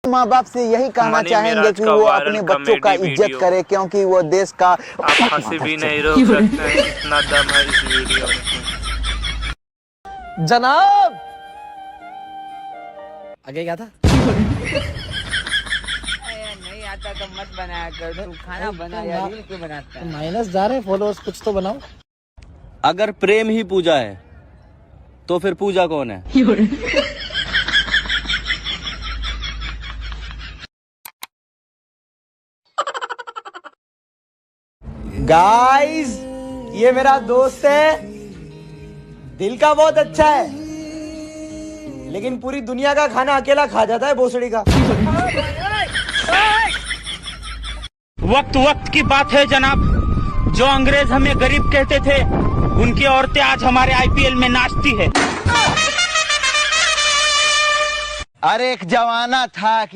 माँ बाप से यही कहना चाहेंगे कि वो अपने बच्चों का इज्जत करे, क्योंकि वो देश का। आप हंसी भी नहीं रोक सकते हैं, इतना दम है इस वीडियो में। जनाब आगे क्या था? नहीं आता तो मत बनाया कर, तू खाना बना यार, रील क्यों बनाता है? माइनस जा रहे फॉलोअर्स, कुछ तो बनाओ। अगर प्रेम ही पूजा है तो फिर पूजा कौन है? गाइस ये मेरा दोस्त है, दिल का बहुत अच्छा है, लेकिन पूरी दुनिया का खाना अकेला खा जाता है भोसड़ी का। वक्त वक्त की बात है जनाब, जो अंग्रेज हमें गरीब कहते थे उनकी औरतें आज हमारे आईपीएल में नाचती है। अरे एक जमाना था कि